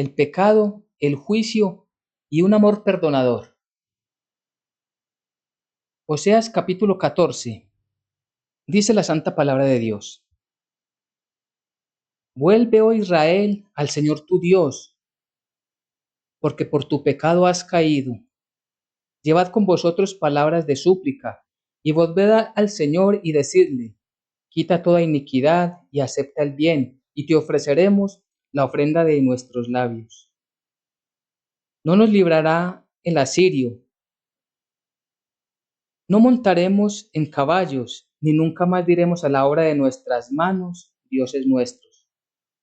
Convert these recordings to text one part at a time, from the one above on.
el pecado, el juicio y un amor perdonador. Oseas capítulo 14. Dice la santa palabra de Dios. Vuelve, oh Israel, al Señor tu Dios, porque por tu pecado has caído. Llevad con vosotros palabras de súplica, y volved al Señor y decidle, quita toda iniquidad y acepta el bien, y te ofreceremos la ofrenda de nuestros labios. No nos librará el asirio, no montaremos en caballos, ni nunca más diremos a la obra de nuestras manos, dioses nuestros,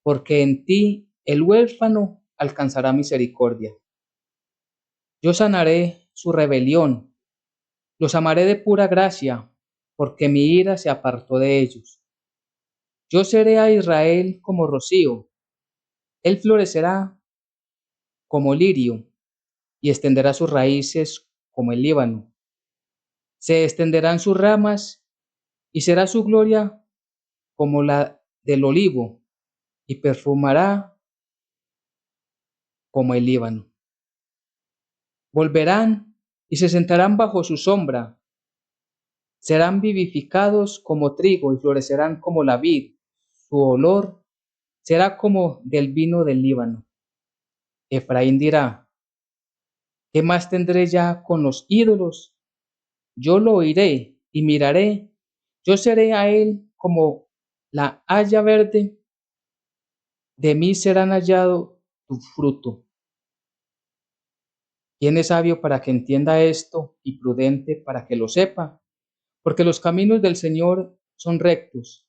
porque en ti el huérfano alcanzará misericordia. Yo sanaré su rebelión, los amaré de pura gracia, porque mi ira se apartó de ellos. Yo seré a Israel como rocío, él florecerá como lirio y extenderá sus raíces como el Líbano. Se extenderán sus ramas y será su gloria como la del olivo y perfumará como el Líbano. Volverán y se sentarán bajo su sombra, serán vivificados como trigo y florecerán como la vid. Su olor será como del vino del Líbano. Efraín dirá, ¿qué más tendré ya con los ídolos? Yo lo oiré y miraré, yo seré a él como la haya verde, de mí serán hallado tu fruto. ¿Quién es sabio para que entienda esto y prudente para que lo sepa? Porque los caminos del Señor son rectos,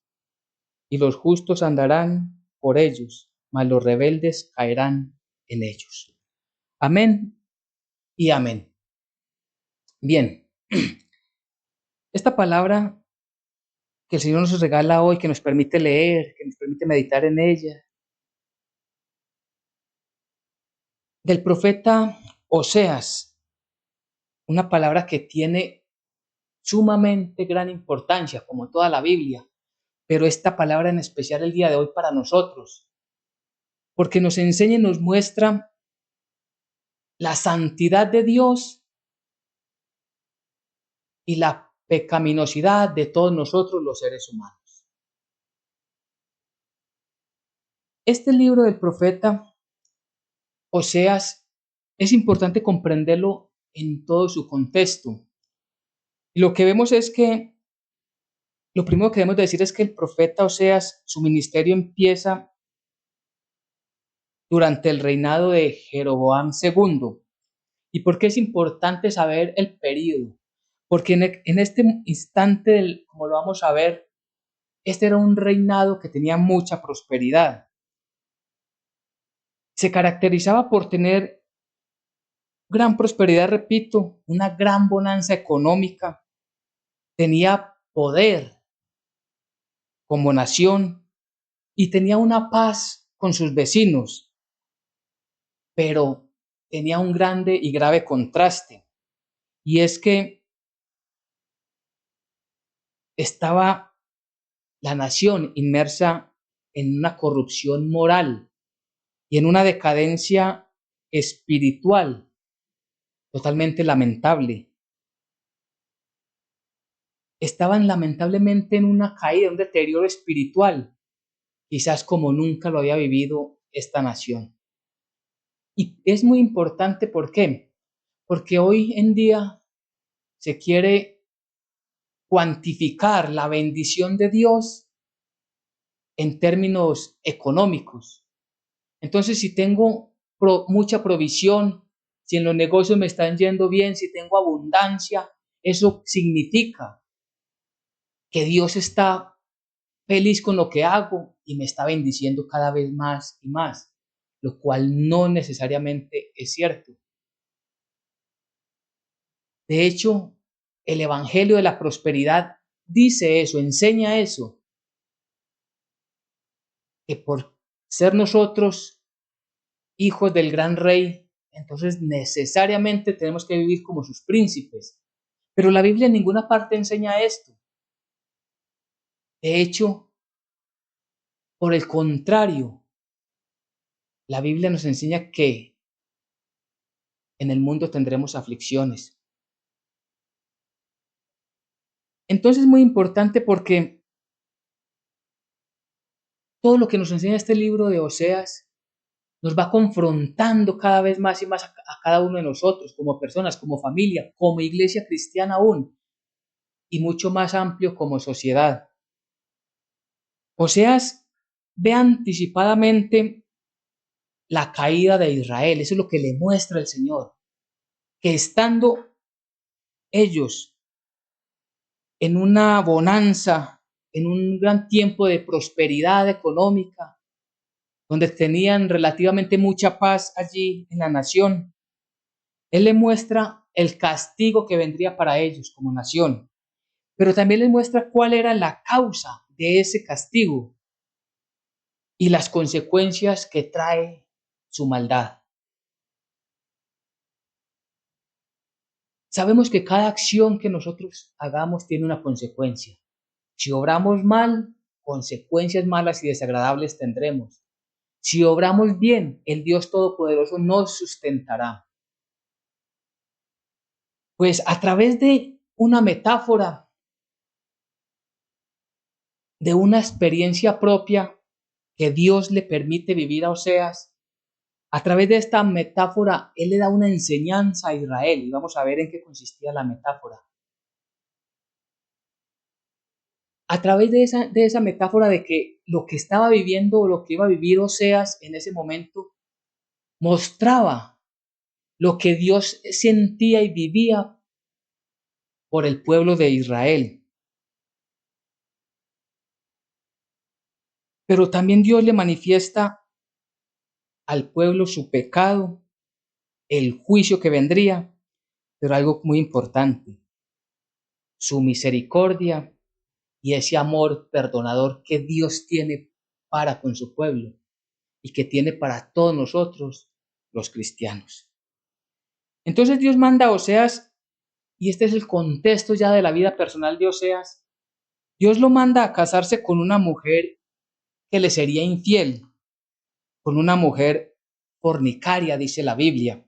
y los justos andarán por ellos, mas los rebeldes caerán en ellos. Amén y amén. Bien, esta palabra que el Señor nos regala hoy, que nos permite leer, que nos permite meditar en ella, del profeta Oseas, una palabra que tiene sumamente gran importancia, como toda la Biblia, pero esta palabra en especial el día de hoy para nosotros, porque nos enseña y nos muestra la santidad de Dios y la pecaminosidad de todos nosotros los seres humanos. Este libro del profeta Oseas es importante comprenderlo en todo su contexto. Y lo que vemos es que, lo primero que debemos decir es que el profeta Oseas, su ministerio empieza durante el reinado de Jeroboam II. ¿Y por qué es importante saber el periodo? Porque en este instante, como lo vamos a ver, este era un reinado que tenía mucha prosperidad. Se caracterizaba por tener gran prosperidad, repito, una gran bonanza económica, tenía poder como nación y tenía una paz con sus vecinos, pero tenía un grande y grave contraste, y es que estaba la nación inmersa en una corrupción moral y en una decadencia espiritual totalmente lamentable. Estaban lamentablemente en una caída, un deterioro espiritual, quizás como nunca lo había vivido esta nación. Y es muy importante, ¿por qué? Porque hoy en día se quiere cuantificar la bendición de Dios en términos económicos. Entonces, si tengo mucha provisión, si en los negocios me están yendo bien, si tengo abundancia, eso significa que Dios está feliz con lo que hago y me está bendiciendo cada vez más y más, lo cual no necesariamente es cierto. De hecho, el Evangelio de la Prosperidad dice eso, enseña eso, que por ser nosotros hijos del gran rey, entonces necesariamente tenemos que vivir como sus príncipes. Pero la Biblia en ninguna parte enseña esto. De hecho, por el contrario, La Biblia nos enseña que en el mundo tendremos aflicciones. Entonces es muy importante porque todo lo que nos enseña este libro de Oseas nos va confrontando cada vez más y más a cada uno de nosotros, como personas, como familia, como iglesia cristiana aún, y mucho más amplio como sociedad. Oseas ve anticipadamente la caída de Israel, eso es lo que le muestra el Señor, que estando ellos en una bonanza, en un gran tiempo de prosperidad económica, donde tenían relativamente mucha paz allí en la nación, Él le muestra el castigo que vendría para ellos como nación, pero también les muestra cuál era la causa de ese castigo y las consecuencias que trae su maldad. Sabemos que cada acción que nosotros hagamos tiene una consecuencia. Si obramos mal, consecuencias malas y desagradables tendremos. Si obramos bien, el Dios Todopoderoso nos sustentará. Pues a través de una metáfora, de una experiencia propia que Dios le permite vivir a Oseas, a través de esta metáfora, Él le da una enseñanza a Israel y vamos a ver en qué consistía la metáfora. A través de esa metáfora de que lo que estaba viviendo o lo que iba a vivir Oseas en ese momento mostraba lo que Dios sentía y vivía por el pueblo de Israel. Pero también Dios le manifiesta al pueblo su pecado, el juicio que vendría, pero algo muy importante, su misericordia y ese amor perdonador que Dios tiene para con su pueblo y que tiene para todos nosotros los cristianos. Entonces Dios manda a Oseas, y este es el contexto ya de la vida personal de Oseas, Dios lo manda a casarse con una mujer que le sería infiel, con una mujer fornicaria, dice la Biblia.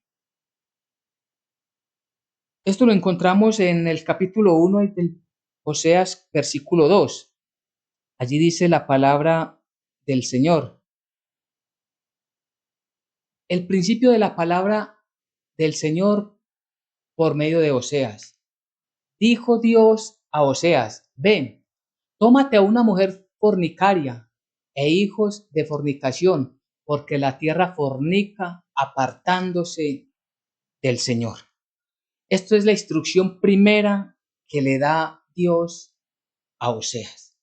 Esto lo encontramos en el capítulo 1 de Oseas, versículo 2. Allí dice la palabra del Señor. El principio de la palabra del Señor por medio de Oseas. Dijo Dios a Oseas, ven, tómate a una mujer fornicaria e hijos de fornicación, porque la tierra fornica apartándose del Señor. Esto es la instrucción primera que le da Dios a Oseas.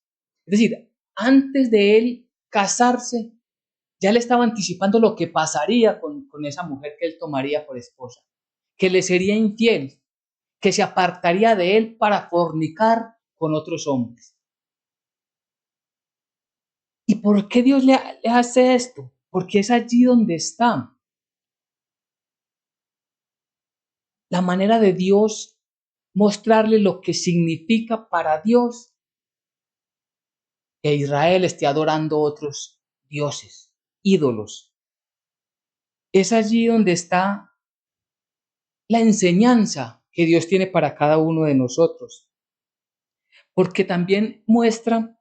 Es decir, antes de él casarse, ya le estaba anticipando lo que pasaría con esa mujer que él tomaría por esposa, que le sería infiel, que se apartaría de él para fornicar con otros hombres. ¿Y por qué Dios le hace esto? Porque es allí donde está la manera de Dios mostrarle lo que significa para Dios que Israel esté adorando otros dioses, ídolos. Es allí donde está la enseñanza que Dios tiene para cada uno de nosotros. Porque también muestra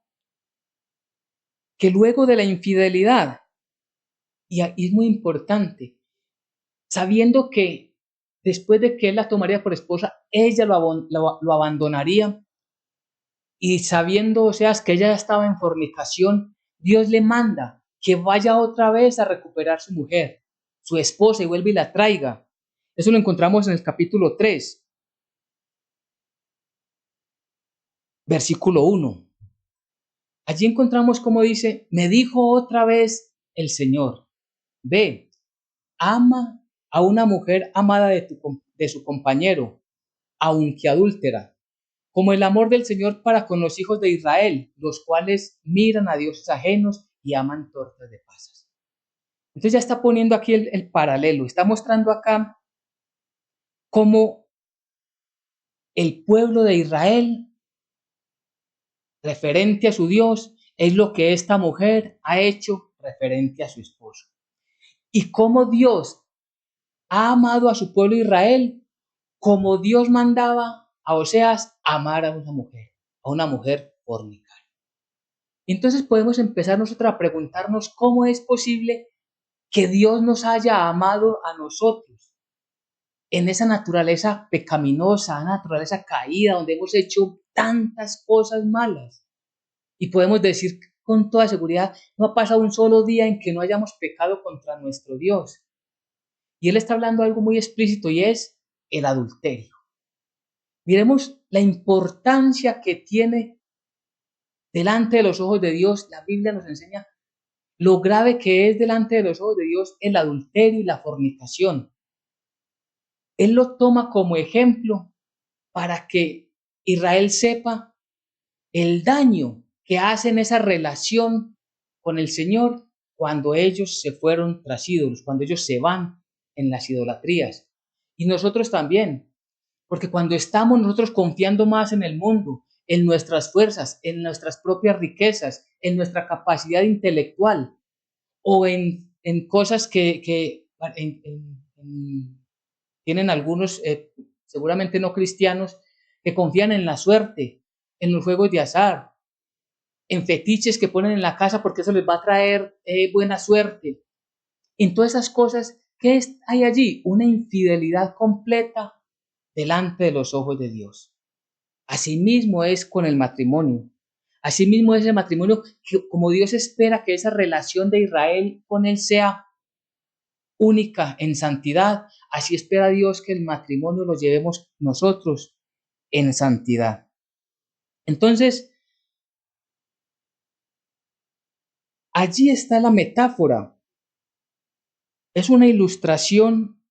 que luego de la infidelidad, y es muy importante, sabiendo que después de que él la tomaría por esposa, ella lo abandonaría, y sabiendo, o sea, que ella estaba en fornicación, Dios le manda que vaya otra vez a recuperar su mujer, su esposa, y vuelve y la traiga. Eso lo encontramos en el capítulo 3, versículo 1. Allí encontramos como dice, me dijo otra vez el Señor, ve, ama a una mujer amada de su compañero, aunque adúltera, como el amor del Señor para con los hijos de Israel, los cuales miran a dioses ajenos y aman tortas de pasas. Entonces ya está poniendo aquí el paralelo, está mostrando acá cómo el pueblo de Israel, referente a su Dios, es lo que esta mujer ha hecho referente a su esposo. y cómo Dios ha amado a su pueblo Israel, como Dios mandaba a Oseas amar a una mujer fornicaria. Entonces podemos empezar nosotros a preguntarnos cómo es posible que Dios nos haya amado a nosotros en esa naturaleza pecaminosa, naturaleza caída, donde hemos hecho tantas cosas malas. Y podemos decir con toda seguridad, no ha pasado un solo día en que no hayamos pecado contra nuestro Dios. Y Él está hablando algo muy explícito y es el adulterio. Miremos la importancia que tiene delante de los ojos de Dios. La Biblia nos enseña lo grave que es delante de los ojos de Dios el adulterio y la fornicación. Él lo toma como ejemplo para que Israel sepa el daño que hacen esa relación con el Señor cuando ellos se fueron tras ídolos, cuando ellos se van en las idolatrías. Y nosotros también, porque cuando estamos nosotros confiando más en el mundo, en nuestras fuerzas, en nuestras propias riquezas, en nuestra capacidad intelectual o en cosas que tienen algunos, seguramente no cristianos, que confían en la suerte, en los juegos de azar, en fetiches que ponen en la casa porque eso les va a traer buena suerte. En todas esas cosas, ¿qué hay allí? Una infidelidad completa delante de los ojos de Dios. Asimismo es con el matrimonio. Asimismo es el matrimonio que, como Dios espera que esa relación de Israel con Él sea única en santidad, así espera Dios que el matrimonio lo llevemos nosotros en santidad. Entonces, allí está la metáfora. Es una ilustración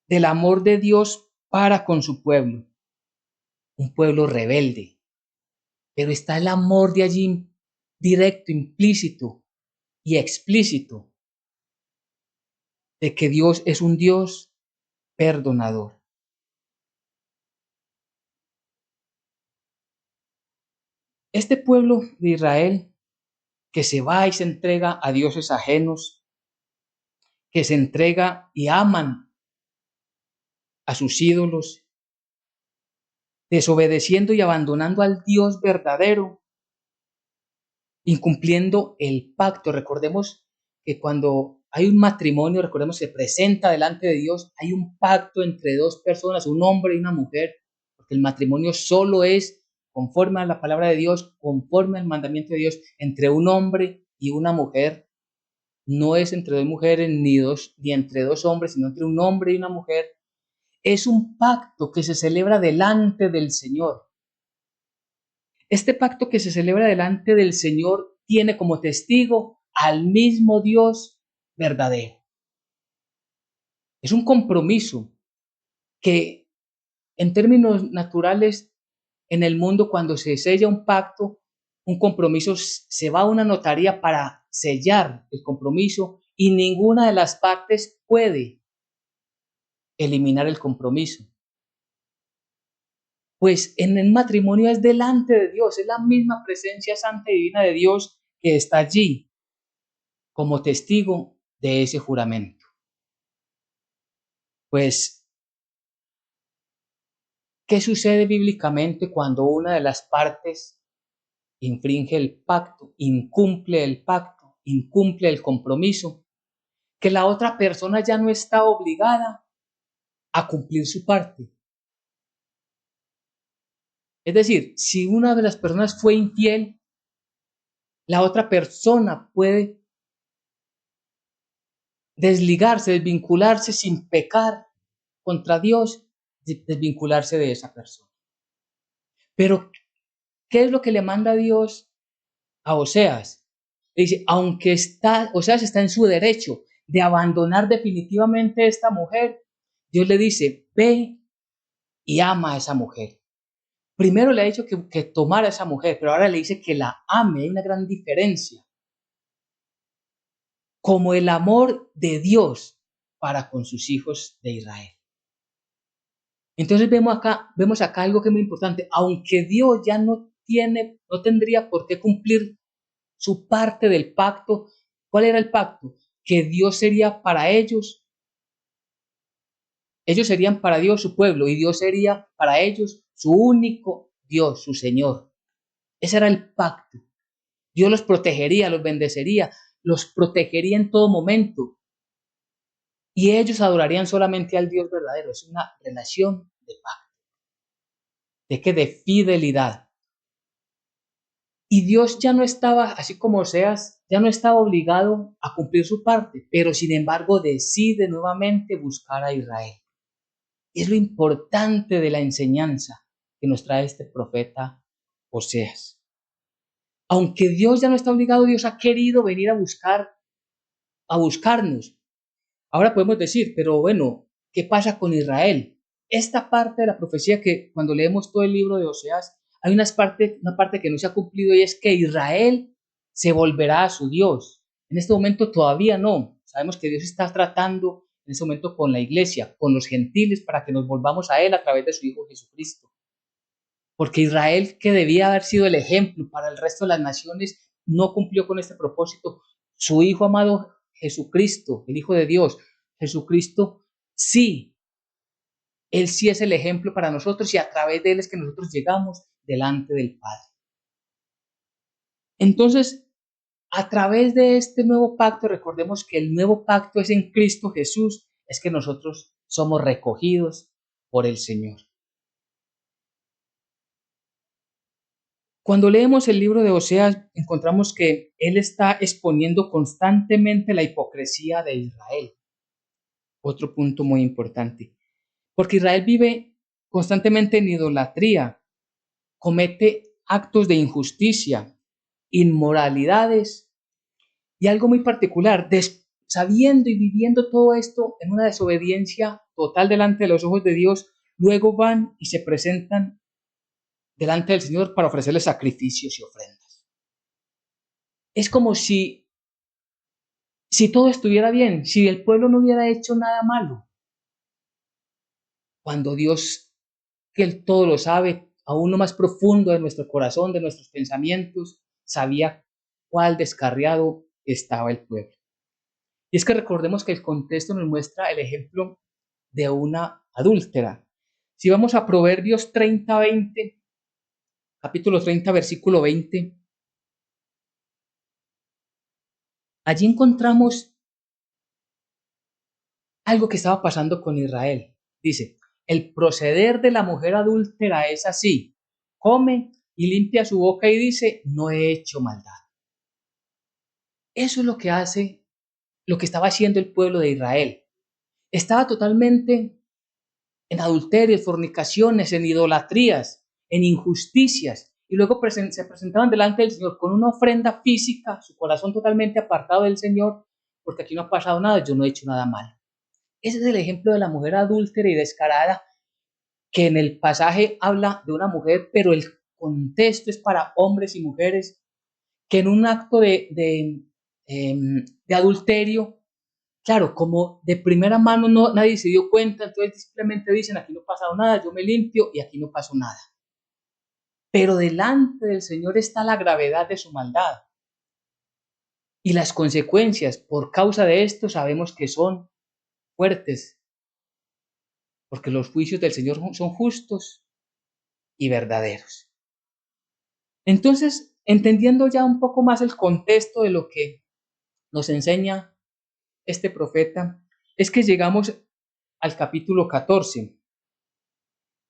del amor de Dios para con su pueblo, un pueblo rebelde. Pero está el amor de allí directo, implícito y explícito, de que Dios es un Dios perdonador. Este pueblo de Israel que se va y se entrega a dioses ajenos, que se entrega y aman a sus ídolos, desobedeciendo y abandonando al Dios verdadero, incumpliendo el pacto. Recordemos que cuando hay un matrimonio, recordemos que se presenta delante de Dios, hay un pacto entre dos personas, un hombre y una mujer, porque el matrimonio solo es conforme a la palabra de Dios, conforme al mandamiento de Dios, entre un hombre y una mujer. No es entre dos mujeres ni entre dos hombres, sino entre un hombre y una mujer. Es un pacto que se celebra delante del Señor. Este pacto que se celebra delante del Señor tiene como testigo al mismo Dios verdadero. Es un compromiso que en términos naturales en el mundo cuando se sella un pacto, un compromiso, se va a una notaría para sellar el compromiso y ninguna de las partes puede eliminar el compromiso. Pues en el matrimonio es delante de Dios, es la misma presencia santa y divina de Dios que está allí como testigo de ese juramento. Pues, ¿qué sucede bíblicamente cuando una de las partes infringe el pacto, incumple el compromiso? Que la otra persona ya no está obligada a cumplir su parte. Es decir, si una de las personas fue infiel, la otra persona puede desligarse, desvincularse sin pecar contra Dios, desvincularse de esa persona. Pero, ¿qué es lo que le manda Dios a Oseas? Le dice, aunque Oseas está en su derecho de abandonar definitivamente a esta mujer, Dios le dice, ve y ama a esa mujer. Primero le ha dicho que tomara a esa mujer, pero ahora le dice que la ame. Hay una gran diferencia. Como el amor de Dios para con sus hijos de Israel. Entonces vemos acá algo que es muy importante. Aunque Dios ya no tendría por qué cumplir su parte del pacto. ¿Cuál era el pacto? que Dios sería para ellos serían para Dios su pueblo y Dios sería para ellos su único Dios, su Señor. Ese era el pacto. Dios los protegería, los bendecería, los protegería en todo momento. Y ellos adorarían solamente al Dios verdadero. Es una relación de pacto, de fidelidad. Y Dios ya no estaba, así como Oseas, ya no estaba obligado a cumplir su parte, pero sin embargo decide nuevamente buscar a Israel. Y es lo importante de la enseñanza que nos trae este profeta Oseas. Aunque Dios ya no está obligado, Dios ha querido venir a buscarnos. Ahora podemos decir, pero bueno, ¿qué pasa con Israel? Esta parte de la profecía que cuando leemos todo el libro de Oseas, hay una parte que no se ha cumplido y es que Israel se volverá a su Dios. En este momento todavía no. Sabemos que Dios está tratando en este momento con la iglesia, con los gentiles, para que nos volvamos a Él a través de su Hijo Jesucristo. Porque Israel, que debía haber sido el ejemplo para el resto de las naciones, no cumplió con este propósito. Su Hijo amado Jesucristo, el Hijo de Dios, Jesucristo, sí, Él sí es el ejemplo para nosotros y a través de Él es que nosotros llegamos delante del Padre. Entonces, a través de este nuevo pacto, recordemos que el nuevo pacto es en Cristo Jesús, es que nosotros somos recogidos por el Señor. Cuando leemos el libro de Oseas, encontramos que él está exponiendo constantemente la hipocresía de Israel. Otro punto muy importante. Porque Israel vive constantemente en idolatría, comete actos de injusticia, inmoralidades y algo muy particular, sabiendo y viviendo todo esto en una desobediencia total delante de los ojos de Dios, luego van y se presentan delante del Señor para ofrecerle sacrificios y ofrendas. Es como si todo estuviera bien, si el pueblo no hubiera hecho nada malo, cuando Dios, que Él todo lo sabe, aún lo más profundo de nuestro corazón, de nuestros pensamientos, sabía cuál descarriado estaba el pueblo. Y es que recordemos que el contexto nos muestra el ejemplo de una adúltera. Si vamos a Proverbios 30:20, capítulo 30, versículo 20, allí encontramos algo que estaba pasando con Israel. Dice, el proceder de la mujer adúltera es así, come y limpia su boca y dice, no he hecho maldad. Eso es lo que hace, lo que estaba haciendo el pueblo de Israel. Estaba totalmente en adulterios, fornicaciones, en idolatrías, en injusticias, y luego se presentaban delante del Señor con una ofrenda física, su corazón totalmente apartado del Señor, porque aquí no ha pasado nada, yo no he hecho nada malo. Ese es el ejemplo de la mujer adúltera y descarada, que en el pasaje habla de una mujer, pero el contexto es para hombres y mujeres que en un acto de adulterio, claro, como de primera mano nadie se dio cuenta, entonces simplemente dicen, aquí no ha pasado nada, yo me limpio y aquí no pasó nada. Pero delante del Señor está la gravedad de su maldad. Y las consecuencias por causa de esto sabemos que son fuertes, porque los juicios del Señor son justos y verdaderos. Entonces, entendiendo ya un poco más el contexto de lo que nos enseña este profeta, es que llegamos al capítulo 14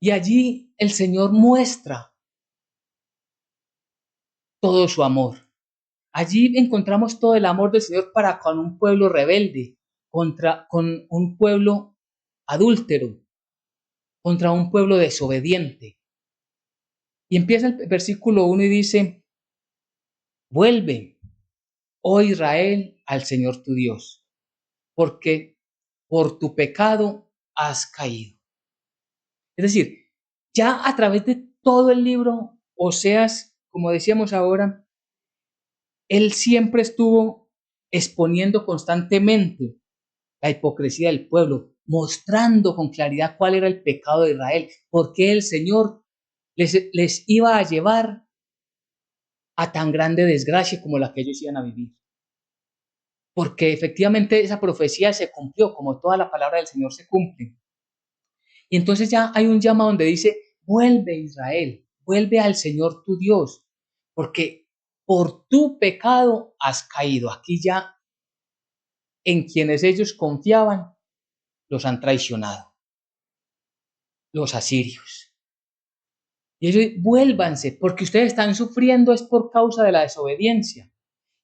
y allí el Señor muestra todo su amor. Allí encontramos todo el amor del Señor para con un pueblo rebelde, con un pueblo adúltero, contra un pueblo desobediente. Y empieza el versículo 1 y dice, vuelve, oh Israel, al Señor tu Dios, porque por tu pecado has caído. Es decir, ya a través de todo el libro, Oseas, como decíamos ahora, él siempre estuvo exponiendo constantemente la hipocresía del pueblo, mostrando con claridad cuál era el pecado de Israel, porque el Señor les iba a llevar a tan grande desgracia como la que ellos iban a vivir. porque efectivamente esa profecía se cumplió, como toda la palabra del Señor se cumple. Y entonces ya hay un llamado donde dice, vuelve Israel, vuelve al Señor tu Dios, porque por tu pecado has caído. Aquí ya en quienes ellos confiaban, los han traicionado, los asirios. Y ellos, vuélvanse, porque ustedes están sufriendo es por causa de la desobediencia.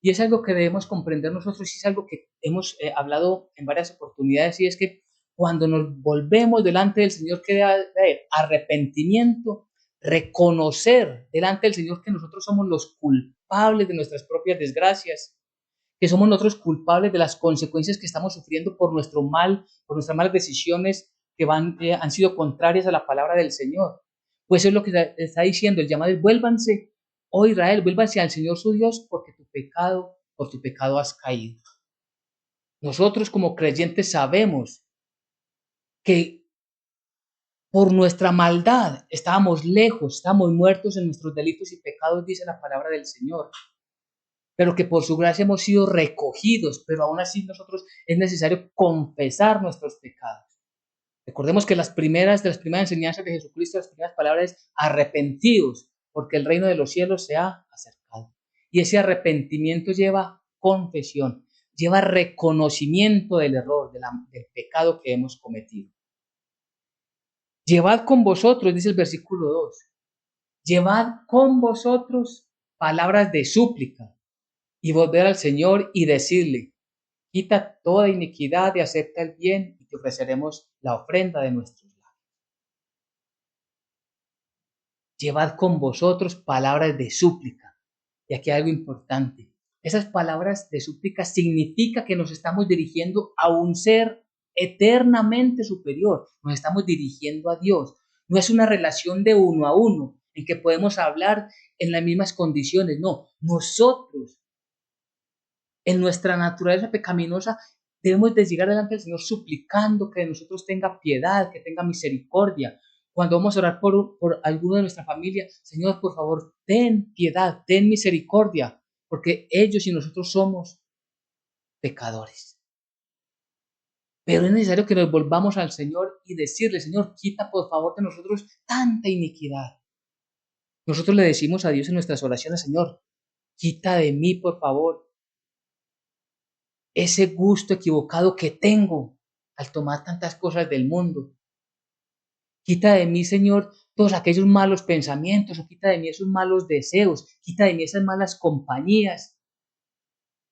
Y es algo que debemos comprender nosotros y es algo que hemos hablado en varias oportunidades y es que cuando nos volvemos delante del Señor, que debe haber arrepentimiento, reconocer delante del Señor que nosotros somos los culpables de nuestras propias desgracias, que somos nosotros culpables de las consecuencias que estamos sufriendo por nuestro mal, por nuestras malas decisiones que han sido contrarias a la palabra del Señor. Pues eso es lo que está diciendo, el llamado es vuélvanse, oh Israel, vuélvanse al Señor su Dios, porque por tu pecado has caído. Nosotros como creyentes sabemos que por nuestra maldad estábamos lejos, estábamos muertos en nuestros delitos y pecados, dice la palabra del Señor, pero que por su gracia hemos sido recogidos, pero aún así nosotros es necesario confesar nuestros pecados. Recordemos que de las primeras enseñanzas de Jesucristo, las primeras palabras es arrepentidos, porque el reino de los cielos se ha acercado. Y ese arrepentimiento lleva confesión, lleva reconocimiento del error, del pecado que hemos cometido. Llevad con vosotros, dice el versículo 2, llevad con vosotros palabras de súplica y volver al Señor y decirle, quita toda iniquidad y acepta el bien y te ofreceremos la ofrenda de nuestros labios. Llevad con vosotros palabras de súplica. Y aquí hay algo importante. Esas palabras de súplica significa que nos estamos dirigiendo a un ser eternamente superior. Nos estamos dirigiendo a Dios. No es una relación de uno a uno en que podemos hablar en las mismas condiciones. No, nosotros en nuestra naturaleza pecaminosa debemos de llegar delante del Señor suplicando que de nosotros tenga piedad, que tenga misericordia. Cuando vamos a orar por alguno de nuestra familia, Señor, por favor, ten piedad, ten misericordia, porque ellos y nosotros somos pecadores. Pero es necesario que nos volvamos al Señor y decirle, Señor, quita por favor de nosotros tanta iniquidad. Nosotros le decimos a Dios en nuestras oraciones, Señor, quita de mí, por favor, ese gusto equivocado que tengo al tomar tantas cosas del mundo. Quita de mí, Señor, todos aquellos malos pensamientos, o quita de mí esos malos deseos, quita de mí esas malas compañías.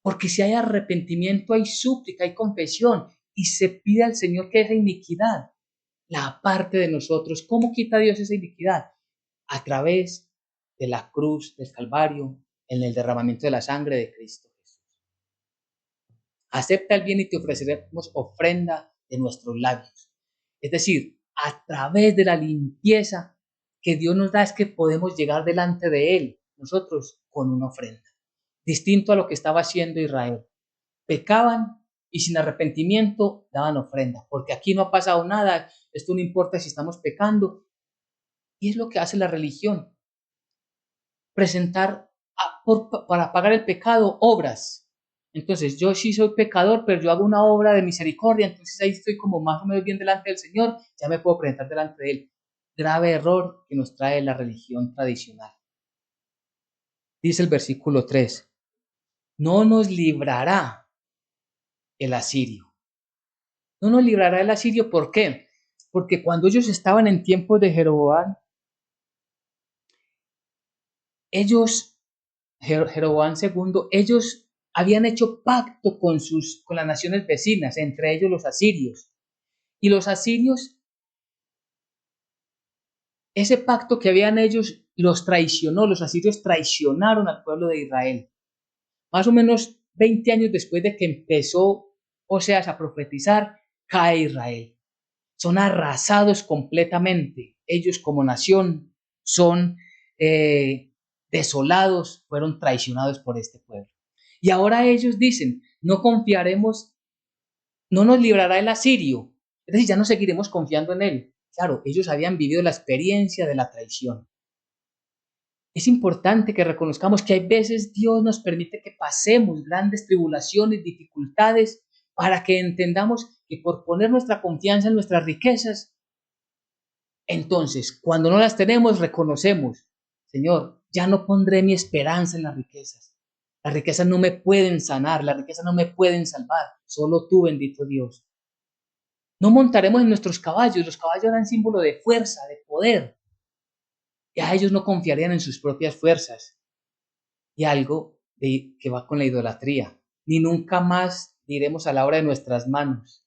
Porque si hay arrepentimiento, hay súplica, hay confesión, y se pide al Señor que esa iniquidad la aparte de nosotros. ¿Cómo quita Dios esa iniquidad? A través de la cruz del Calvario, en el derramamiento de la sangre de Cristo Jesús. Acepta el bien y te ofreceremos ofrenda de nuestros labios. Es decir, a través de la limpieza que Dios nos da es que podemos llegar delante de Él, nosotros con una ofrenda. Distinto a lo que estaba haciendo Israel. Pecaban y sin arrepentimiento daban ofrenda, porque aquí no ha pasado nada, esto no importa si estamos pecando. Y es lo que hace la religión, presentar para pagar el pecado obras. Entonces, yo sí soy pecador, pero yo hago una obra de misericordia, entonces ahí estoy como más o menos bien delante del Señor, ya me puedo presentar delante de Él. Grave error que nos trae la religión tradicional. Dice el versículo 3, no nos librará el asirio. No nos librará el asirio, ¿por qué? Porque cuando ellos estaban en tiempos de Jeroboam, Jeroboam II, ellos habían hecho pacto con las naciones vecinas, entre ellos los asirios. Y los asirios, ese pacto que habían ellos, los traicionó, los asirios traicionaron al pueblo de Israel. Más o menos 20 años después de que empezó Oseas a profetizar, cae Israel. Son arrasados completamente. Ellos como nación son desolados, fueron traicionados por este pueblo. Y ahora ellos dicen, no confiaremos, no nos librará el asirio. Es decir, ya no seguiremos confiando en él. Claro, ellos habían vivido la experiencia de la traición. Es importante que reconozcamos que hay veces Dios nos permite que pasemos grandes tribulaciones, dificultades, para que entendamos que por poner nuestra confianza en nuestras riquezas, entonces, cuando no las tenemos, reconocemos, Señor, ya no pondré mi esperanza en las riquezas. Las riquezas no me pueden sanar, las riquezas no me pueden salvar, solo tú, bendito Dios. No montaremos en nuestros caballos, los caballos eran símbolo de fuerza, de poder. Y a ellos no confiarían en sus propias fuerzas. Y algo que va con la idolatría. Ni nunca más diremos a la hora de nuestras manos,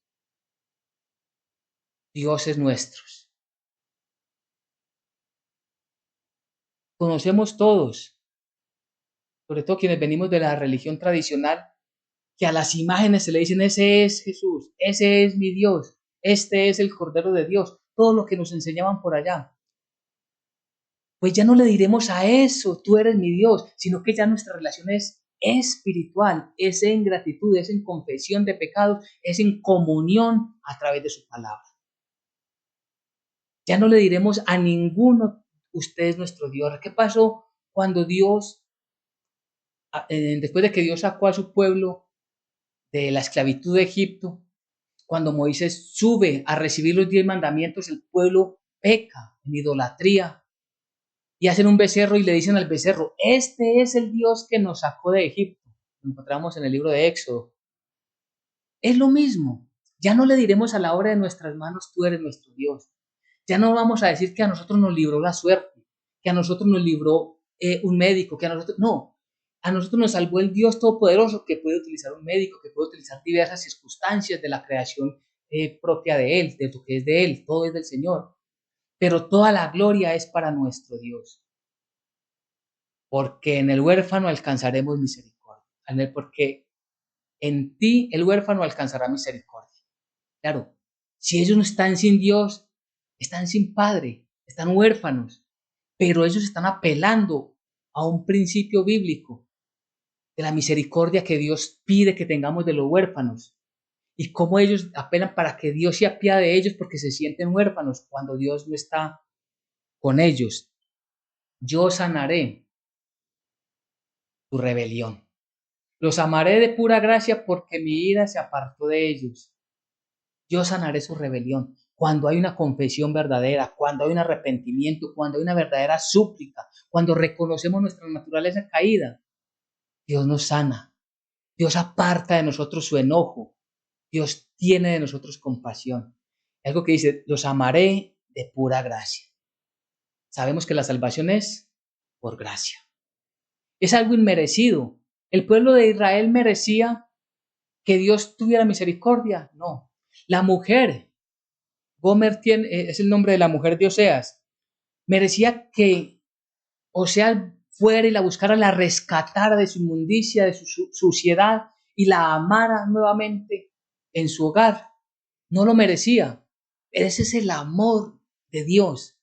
dioses nuestros. Conocemos todos, sobre todo quienes venimos de la religión tradicional, que a las imágenes se le dicen, ese es Jesús, ese es mi Dios, este es el Cordero de Dios, todo lo que nos enseñaban por allá. Pues ya no le diremos a eso, tú eres mi Dios, sino que ya nuestra relación es espiritual, es en gratitud, es en confesión de pecados, es en comunión a través de su palabra. Ya no le diremos a ninguno, usted es nuestro Dios. ¿Qué pasó cuando Dios, después de que Dios sacó a su pueblo de la esclavitud de Egipto, cuando Moisés sube a recibir los 10 mandamientos, el pueblo peca en idolatría y hacen un becerro y le dicen al becerro, este es el Dios que nos sacó de Egipto? Lo encontramos en el libro de Éxodo. Es lo mismo. Ya no le diremos a la obra de nuestras manos, tú eres nuestro Dios. Ya no vamos a decir que a nosotros nos libró la suerte, que a nosotros nos libró un médico, que a nosotros, no. A nosotros nos salvó el Dios Todopoderoso, que puede utilizar un médico, que puede utilizar diversas circunstancias de la creación propia de Él, de lo que es de Él, todo es del Señor. Pero toda la gloria es para nuestro Dios. Porque en el huérfano alcanzaremos misericordia. Porque en ti el huérfano alcanzará misericordia. Claro, si ellos no están sin Dios, están sin padre, están huérfanos, pero ellos están apelando a un principio bíblico de la misericordia que Dios pide que tengamos de los huérfanos y cómo ellos apelan para que Dios se apiade de ellos porque se sienten huérfanos cuando Dios no está con ellos. Yo sanaré tu rebelión. Los amaré de pura gracia porque mi ira se apartó de ellos. Yo sanaré su rebelión. Cuando hay una confesión verdadera, cuando hay un arrepentimiento, cuando hay una verdadera súplica, cuando reconocemos nuestra naturaleza caída, Dios nos sana. Dios aparta de nosotros su enojo. Dios tiene de nosotros compasión. Algo que dice, los amaré de pura gracia. Sabemos que la salvación es por gracia. Es algo inmerecido. ¿El pueblo de Israel merecía que Dios tuviera misericordia? No. La mujer, Gomer es el nombre de la mujer de Oseas, merecía que Oseas fuera y la buscara, la rescatara de su inmundicia, de su suciedad y la amara nuevamente en su hogar. No lo merecía. Ese es el amor de Dios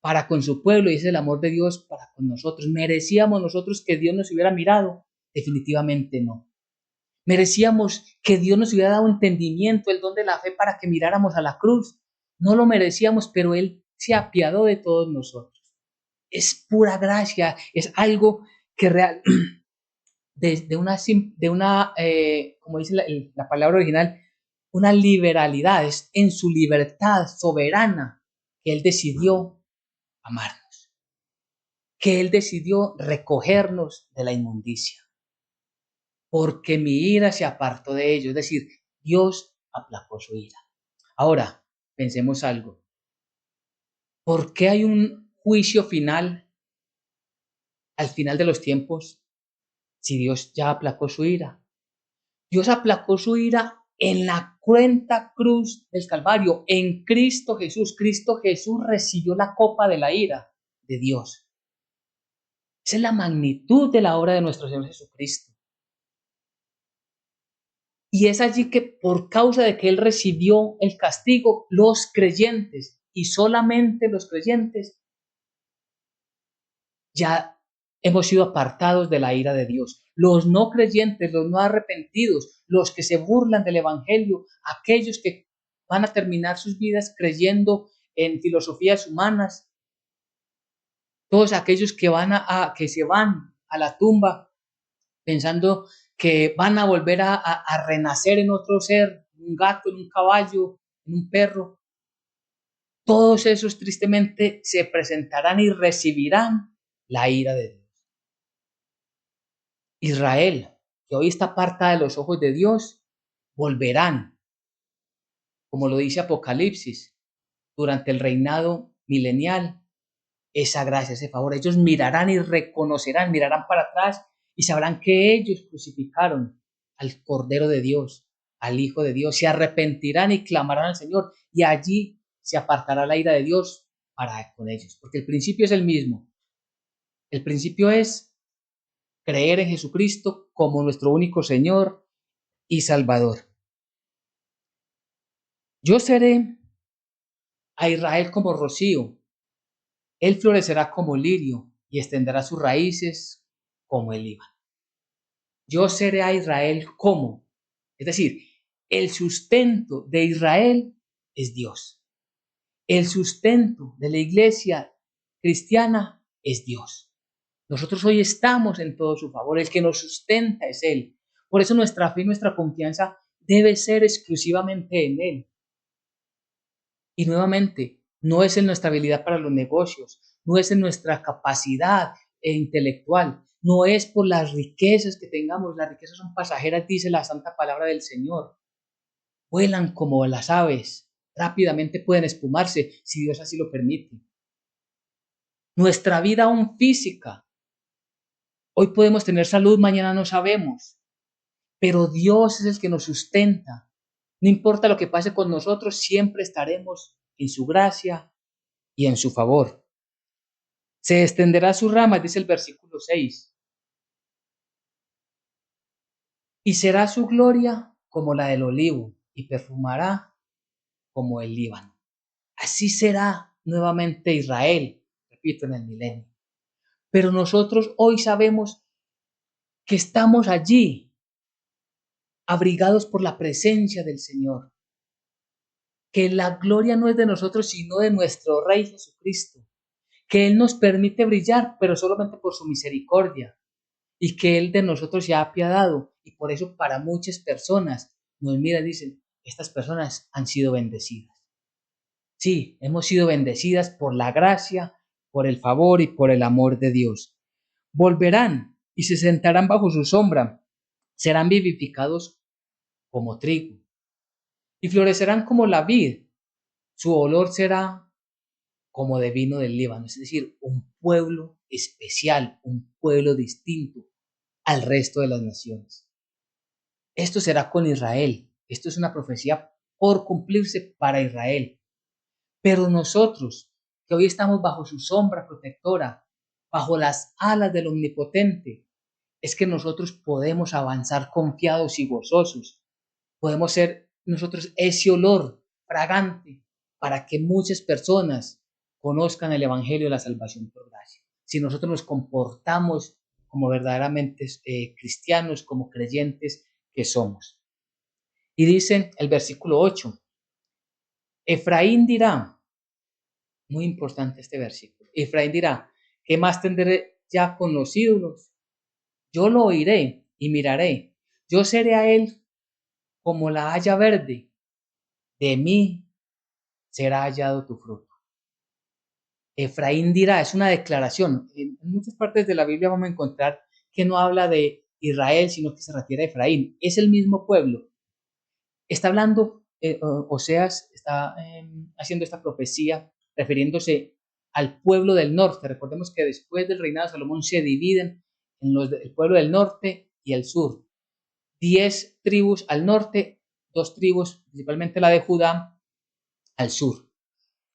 para con su pueblo y ese es el amor de Dios para con nosotros. ¿Merecíamos nosotros que Dios nos hubiera mirado? Definitivamente no. ¿Merecíamos que Dios nos hubiera dado entendimiento, el don de la fe para que miráramos a la cruz? No lo merecíamos, pero Él se apiadó de todos nosotros. Es pura gracia, es algo que real, como dice la palabra original, una liberalidad, es en su libertad soberana que Él decidió amarnos, que Él decidió recogernos de la inmundicia, porque mi ira se apartó de ellos, es decir, Dios aplacó su ira. Ahora, pensemos algo, ¿por qué hay un juicio final al final de los tiempos si Dios ya aplacó su ira? Dios aplacó su ira en la cruenta cruz del Calvario, en Cristo Jesús. Cristo Jesús recibió la copa de la ira de Dios. Esa es la magnitud de la obra de nuestro Señor Jesucristo. Y es allí que por causa de que Él recibió el castigo, los creyentes, y solamente los creyentes, ya hemos sido apartados de la ira de Dios. Los no creyentes, los no arrepentidos, los que se burlan del Evangelio, aquellos que van a terminar sus vidas creyendo en filosofías humanas, Todos aquellos que que se van a la tumba pensando que van a volver a renacer en otro ser, en un gato, en un caballo, en un perro, todos esos tristemente se presentarán y recibirán la ira de Dios. Israel, que hoy está aparta de los ojos de Dios, volverán, como lo dice Apocalipsis, durante el reinado milenial, esa gracia, ese favor. Ellos mirarán y reconocerán, mirarán para atrás y sabrán que ellos crucificaron al Cordero de Dios, al Hijo de Dios, se arrepentirán y clamarán al Señor y allí se apartará la ira de Dios para con ellos, porque el principio es el mismo. El principio es creer en Jesucristo como nuestro único Señor y Salvador. Yo seré a Israel como rocío, él florecerá como lirio y extenderá sus raíces como el Líbano. Yo seré a Israel como, es decir, el sustento de Israel es Dios. El sustento de la iglesia cristiana es Dios. Nosotros hoy estamos en todo su favor, el que nos sustenta es Él. Por eso nuestra fe y nuestra confianza debe ser exclusivamente en Él. Y nuevamente, no es en nuestra habilidad para los negocios, no es en nuestra capacidad intelectual, no es por las riquezas que tengamos, las riquezas son pasajeras, dice la santa palabra del Señor. Vuelan como las aves, rápidamente pueden espumarse si Dios así lo permite. Nuestra vida aún física, hoy podemos tener salud, mañana no sabemos, pero Dios es el que nos sustenta. No importa lo que pase con nosotros, siempre estaremos en su gracia y en su favor. Se extenderá sus ramas, dice el versículo 6, y será su gloria como la del olivo, y perfumará como el Líbano. Así será nuevamente Israel, repito, en el milenio. Pero nosotros hoy sabemos que estamos allí, abrigados por la presencia del Señor, que la gloria no es de nosotros, sino de nuestro Rey Jesucristo, que Él nos permite brillar, pero solamente por su misericordia, y que Él de nosotros se ha apiadado. Y por eso para muchas personas nos miran y dicen, estas personas han sido bendecidas. Sí, hemos sido bendecidas por la gracia, por el favor y por el amor de Dios. Volverán y se sentarán bajo su sombra, serán vivificados como trigo y florecerán como la vid. Su olor será como de vino del Líbano, es decir, un pueblo especial, un pueblo distinto al resto de las naciones. Esto será con Israel. Esto es una profecía por cumplirse para Israel. Pero nosotros, que hoy estamos bajo su sombra protectora, bajo las alas del Omnipotente, es que nosotros podemos avanzar confiados y gozosos. Podemos ser nosotros ese olor fragante para que muchas personas conozcan el Evangelio de la salvación por gracia. Si nosotros nos comportamos como verdaderamente cristianos, como creyentes que somos. Y dice el versículo 8, Efraín dirá, muy importante este versículo, Efraín dirá, ¿qué más tendré ya con los ídolos? Yo lo oiré y miraré, yo seré a él como la haya verde, de mí será hallado tu fruto. Efraín dirá, es una declaración. En muchas partes de la Biblia vamos a encontrar que no habla de Israel, sino que se refiere a Efraín. Es el mismo pueblo. Está hablando, Oseas está haciendo esta profecía refiriéndose al pueblo del norte. Recordemos que después del reinado de Salomón se dividen en el pueblo del norte y el sur. 10 tribus al norte, 2 tribus, principalmente la de Judá, al sur.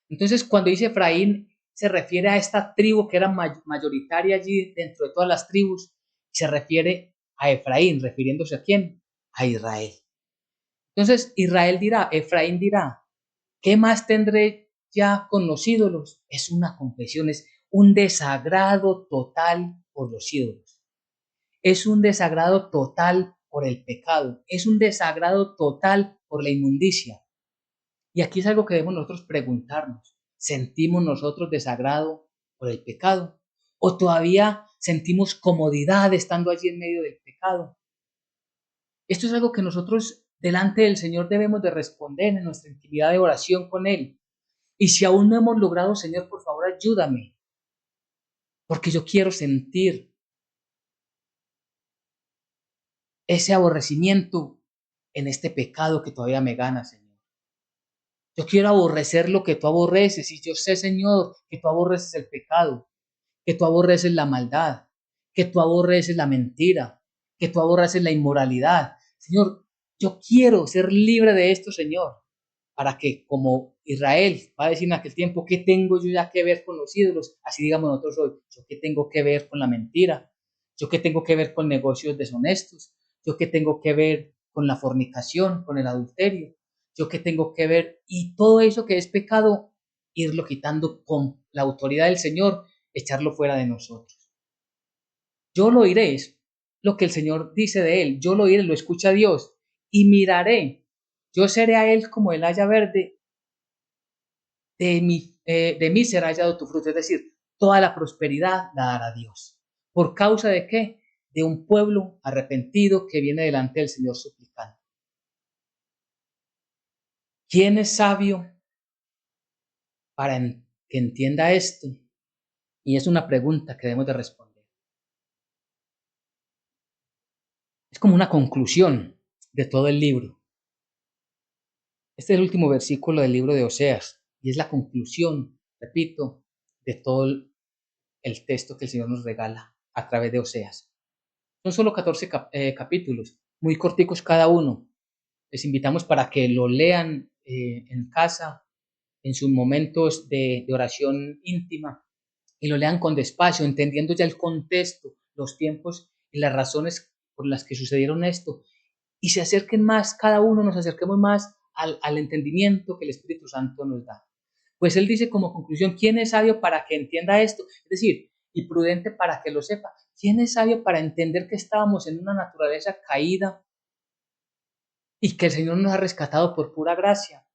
Entonces, cuando dice Efraín, se refiere a esta tribu que era mayoritaria allí dentro de todas las tribus, se refiere a Efraín, refiriéndose a quién, a Israel. Entonces, Israel dirá, Efraín dirá, ¿qué más tendré ya con los ídolos? Es una confesión, es un desagrado total por los ídolos. Es un desagrado total por el pecado. Es un desagrado total por la inmundicia. Y aquí es algo que debemos nosotros preguntarnos. ¿Sentimos nosotros desagrado por el pecado? ¿O todavía sentimos comodidad estando allí en medio del pecado? Esto es algo que nosotros delante del Señor debemos de responder en nuestra intimidad de oración con Él. Y si aún no hemos logrado, Señor, por favor, ayúdame, porque yo quiero sentir ese aborrecimiento en este pecado que todavía me gana, Señor. Yo quiero aborrecer lo que tú aborreces, y yo sé, Señor, que tú aborreces el pecado, que tú aborreces la maldad, que tú aborreces la mentira, que tú aborreces la inmoralidad. Señor, yo quiero ser libre de esto, Señor, para que como Israel va a decir en aquel tiempo, ¿qué tengo yo ya que ver con los ídolos? Así digamos nosotros hoy, ¿yo qué tengo que ver con la mentira? ¿Yo qué tengo que ver con negocios deshonestos? ¿Yo qué tengo que ver con la fornicación, con el adulterio? ¿Yo qué tengo que ver? Y todo eso que es pecado, irlo quitando con la autoridad del Señor, echarlo fuera de nosotros. Yo lo oiré, es lo que el Señor dice de él. Yo lo oiré, lo escucha Dios, y miraré. Yo seré a él como el haya verde, de mí será hallado tu fruto. Es decir, toda la prosperidad la dará Dios. ¿Por causa de qué? De un pueblo arrepentido que viene delante del Señor suplicando. ¿Quién es sabio para que entienda esto? Y es una pregunta que debemos de responder. Es como una conclusión de todo el libro. Este es el último versículo del libro de Oseas y es la conclusión, repito, de todo el texto que el Señor nos regala a través de Oseas. Son solo 14 capítulos, muy corticos cada uno. Les invitamos para que lo lean en casa, en sus momentos de oración íntima, y lo lean con despacio, entendiendo ya el contexto, los tiempos y las razones por las que sucedieron esto, y se acerquen más, cada uno nos acerquemos más al entendimiento que el Espíritu Santo nos da. Pues él dice como conclusión, ¿quién es sabio para que entienda esto? Es decir, y prudente para que lo sepa. ¿Quién es sabio para entender que estábamos en una naturaleza caída y que el Señor nos ha rescatado por pura gracia?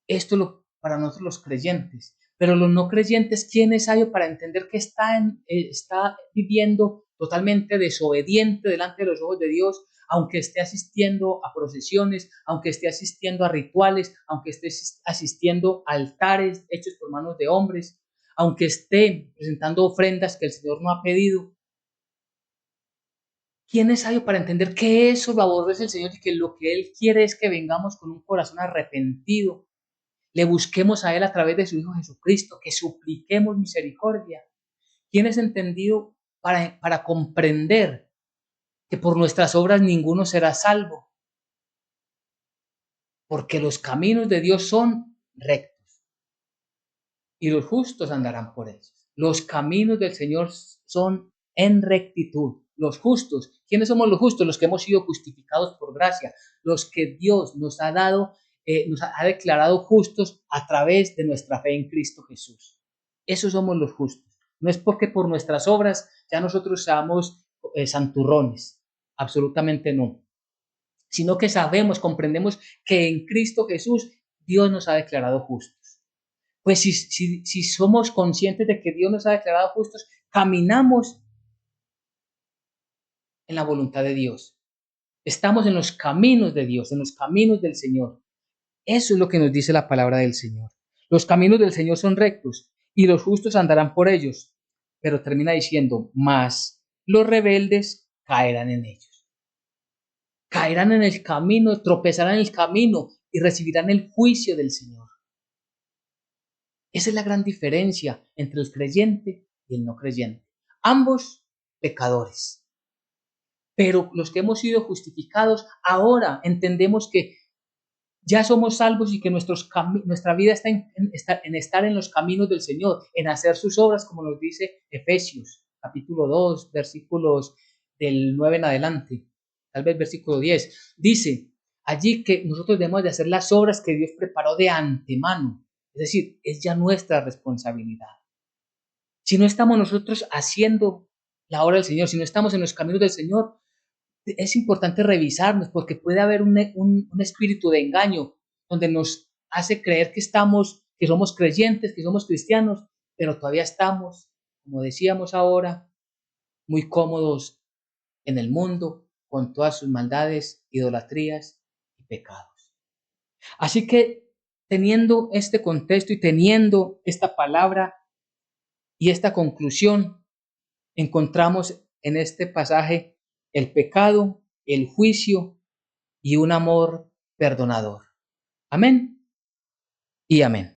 Esto lo para nosotros los creyentes, pero los no creyentes, ¿quién es sabio para entender que está viviendo totalmente desobediente delante de los ojos de Dios, aunque esté asistiendo a procesiones, aunque esté asistiendo a rituales, aunque esté asistiendo a altares hechos por manos de hombres, aunque esté presentando ofrendas que el Señor no ha pedido? ¿Quién es sabio para entender que eso lo aborrece el Señor y que lo que Él quiere es que vengamos con un corazón arrepentido, le busquemos a Él a través de su Hijo Jesucristo, que supliquemos misericordia? ¿Quién es entendido para comprender que por nuestras obras ninguno será salvo? Porque los caminos de Dios son rectos y los justos andarán por ellos. Los caminos del Señor son en rectitud. Los justos, ¿quiénes somos los justos? Los que hemos sido justificados por gracia, los que Dios nos ha dado, nos ha declarado justos a través de nuestra fe en Cristo Jesús. Esos somos los justos. No es porque por nuestras obras ya nosotros seamos santurrones, absolutamente no, sino que sabemos, comprendemos que en Cristo Jesús Dios nos ha declarado justos. Pues si somos conscientes de que Dios nos ha declarado justos, caminamos en la voluntad de Dios. Estamos en los caminos de Dios, en los caminos del Señor. Eso es lo que nos dice la palabra del Señor. Los caminos del Señor son rectos y los justos andarán por ellos. Pero termina diciendo, mas los rebeldes caerán en ellos. Caerán en el camino, tropezarán en el camino y recibirán el juicio del Señor. Esa es la gran diferencia entre el creyente y el no creyente. Ambos pecadores. Pero los que hemos sido justificados, ahora entendemos que ya somos salvos y que nuestra vida está en estar en los caminos del Señor, en hacer sus obras, como nos dice Efesios, capítulo 2, versículos del 9 en adelante, tal vez versículo 10. Dice allí que nosotros debemos de hacer las obras que Dios preparó de antemano. Es decir, es ya nuestra responsabilidad. Si no estamos nosotros haciendo la obra del Señor, si no estamos en los caminos del Señor, es importante revisarnos porque puede haber un espíritu de engaño donde nos hace creer que somos creyentes, que somos cristianos, pero todavía estamos como decíamos ahora, muy cómodos en el mundo con todas sus maldades, idolatrías y pecados. Así que teniendo este contexto y teniendo esta palabra y esta conclusión, encontramos en este pasaje el pecado, el juicio y un amor perdonador. Amén y amén.